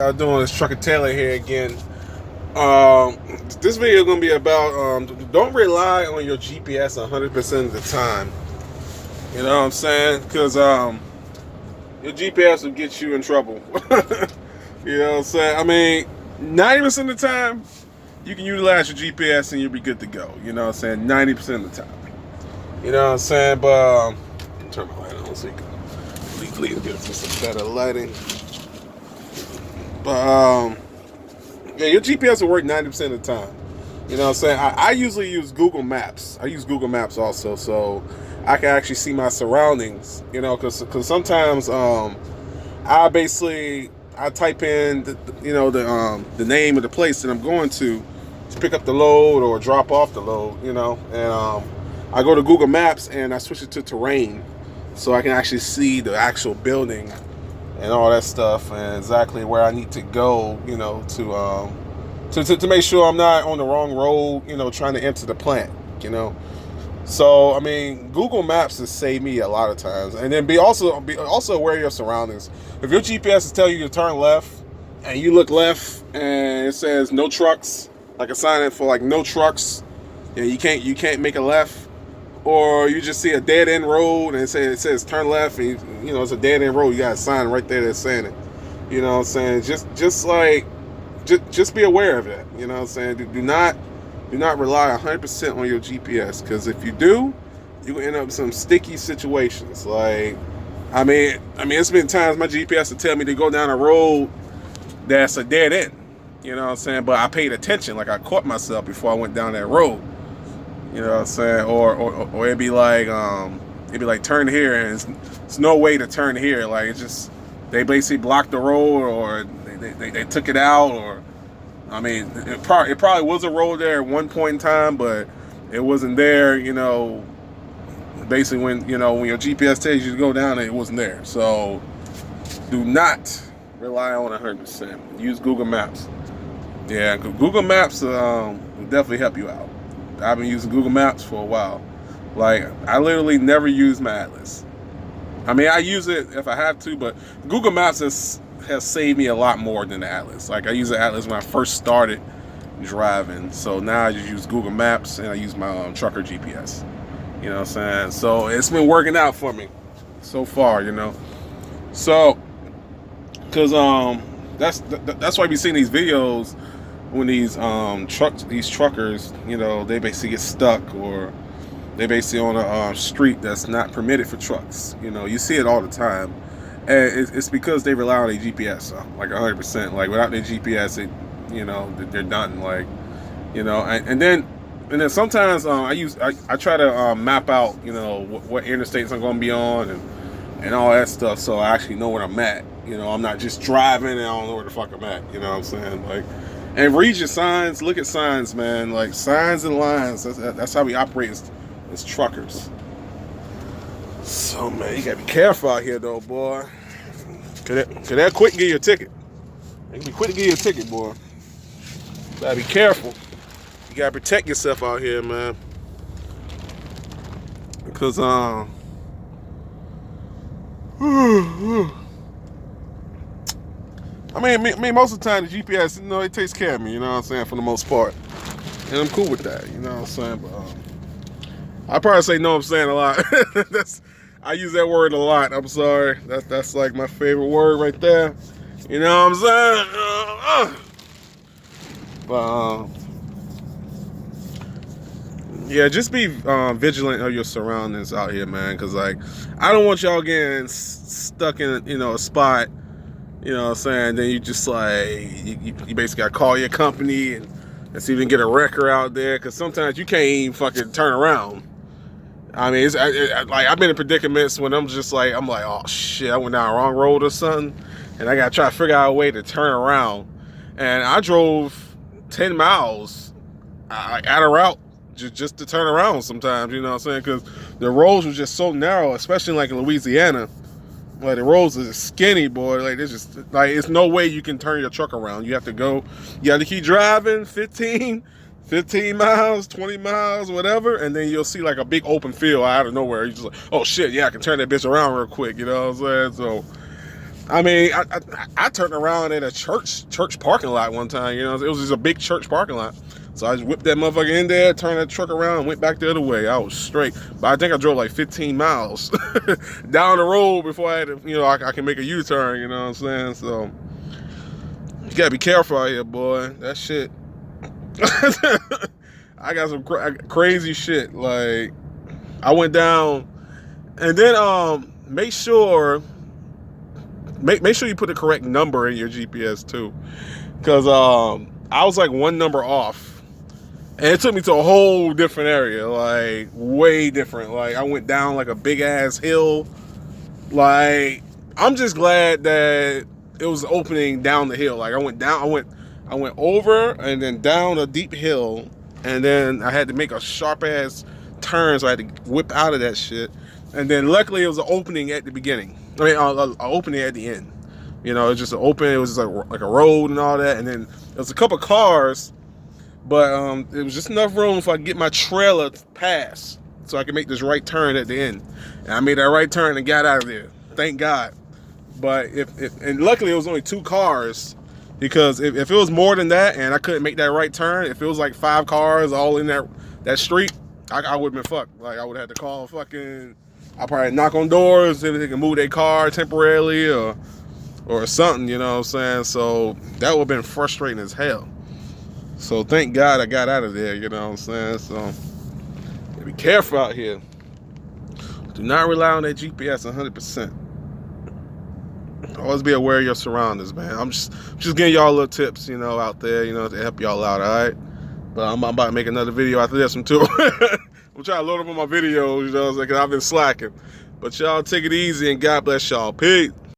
How you doing? It's Trucker Taylor here again. This video is going to be about don't rely on your GPS 100% of the time. You know what I'm saying? Because your GPS will get you in trouble. You know what I'm saying? I mean, 90% of the time, you can utilize your GPS and you'll be good to go. You know what I'm saying? 90% of the time. You know what I'm saying? But turn my light on so you can legally get some better lighting. But yeah, your GPS will work 90% of the time. You know what I'm saying? I usually use Google Maps. I use Google Maps also, so I can actually see my surroundings. You know, because sometimes I type in the name of the place that I'm going to pick up the load or drop off the load. You know, and I go to Google Maps and I switch it to terrain, so I can actually see the actual building and all that stuff and exactly where I need to go. You know, to make sure I'm not on the wrong road, you know, trying to enter the plant, you know. So I mean, Google Maps has saved me a lot of times. And then be also aware of your surroundings. If your GPS is telling you to turn left and you look left and it says no trucks, like a sign for like no trucks, and you can't make a left, or you just see a dead end road and it says turn left, and you know it's a dead end road, you got a sign right there that's saying it. You know what I'm saying? Just be aware of that. You know what I'm saying? Do not rely 100% on your GPS, because if you do, you will end up in some sticky situations. Like, I mean, it's been times my GPS will tell me to go down a road that's a dead end. You know what I'm saying? But I paid attention. Like, I caught myself before I went down that road. You know what I'm saying? Or it'd be like turn here, and it's no way to turn here. Like, it's just they basically blocked the road, or they took it out, or I mean, it probably was a road there at one point in time, but it wasn't there. You know, basically when your GPS tells you to go down, it wasn't there. So do not rely on 100%. Use Google Maps. Yeah, Google Maps will definitely help you out. I've been using Google Maps for a while. Like, I literally never use my Atlas. I mean, I use it if I have to, but Google Maps has saved me a lot more than the Atlas. Like, I used the Atlas when I first started driving, so now I just use Google Maps and I use my trucker GPS. You know what I'm saying? So it's been working out for me so far, you know. So, cause that's why we seen these videos when these truckers, you know, they basically get stuck, or they basically on a street that's not permitted for trucks. You know, you see it all the time. And it's because they rely on their GPS, like 100%. Like, without their GPS, they're done. Like, you know, and then sometimes I try to map out, you know, what interstates I'm going to be on and all that stuff, so I actually know where I'm at. You know, I'm not just driving and I don't know where the fuck I'm at. You know what I'm saying? Like, and read your signs. Look at signs, man. Like, signs and lines. That's how we operate as truckers. So, man, you gotta be careful out here, though, boy. Cause they'll quit and give you a ticket. They can be quick to give you a ticket, boy. You gotta be careful. You gotta protect yourself out here, man. Because I mean, most of the time the GPS, you know, it takes care of me. You know what I'm saying, for the most part, and I'm cool with that. You know what I'm saying, but I probably say no. I'm saying a lot. I use that word a lot. I'm sorry. That's like my favorite word right there. You know what I'm saying? But yeah, just be vigilant of your surroundings out here, man. Because, like, I don't want y'all getting stuck in, you know, a spot. You know what I'm saying? Then you just like you basically gotta call your company and see if you can get a wrecker out there. Because sometimes you can't even fucking turn around. I mean, like, I've been in predicaments when I'm like, oh shit, I went down the wrong road or something, and I gotta try to figure out a way to turn around. And I drove 10 miles out of route just to turn around sometimes, you know what I'm saying? Because the roads were just so narrow, especially like in Louisiana. Like, the roads are skinny, boy. Like, it's no way you can turn your truck around. You have to keep driving 15 miles, 20 miles, whatever, and then you'll see like a big open field out of nowhere. You're just like, oh shit, yeah, I can turn that bitch around real quick, you know what I'm saying? So I mean, I turned around in a church parking lot one time. You know, it was just a big church parking lot. So I just whipped that motherfucker in there, turned that truck around, and went back the other way. I was straight. But I think I drove like 15 miles down the road before I had to, you know, I can make a U-turn, you know what I'm saying? So you gotta be careful out here, boy. That shit. I got some crazy shit. Like, I went down, and then make sure you put the correct number in your GPS too, because I was like one number off. And it took me to a whole different area, like way different. Like I went down like a big ass hill. Like I'm just glad that it was opening down the hill. Like I went over and then down a deep hill, and then I had to make a sharp ass turn, so I had to whip out of that shit. And then luckily it was an opening at the beginning. I mean, an opening at the end. You know, it was just an open. It was just like a road and all that. And then there was a couple cars. But it was just enough room if I could get my trailer past so I could make this right turn at the end. And I made that right turn and got out of there. Thank God. But and luckily it was only 2 cars, because if it was more than that and I couldn't make that right turn, if it was like 5 cars all in that street, I would have been fucked. Like I would have had to call fucking, I probably knock on doors so they can move their car temporarily or something, you know what I'm saying? So that would have been frustrating as hell. So thank God I got out of there, you know what I'm saying? So be careful out here. Do not rely on that GPS 100%. Always be aware of your surroundings, man. I'm just giving y'all little tips, you know, out there, you know, to help y'all out, all right? But I'm about to make another video after this one too. I'm trying to load up on my videos, you know, because I've been slacking. But y'all take it easy and God bless y'all. Peace.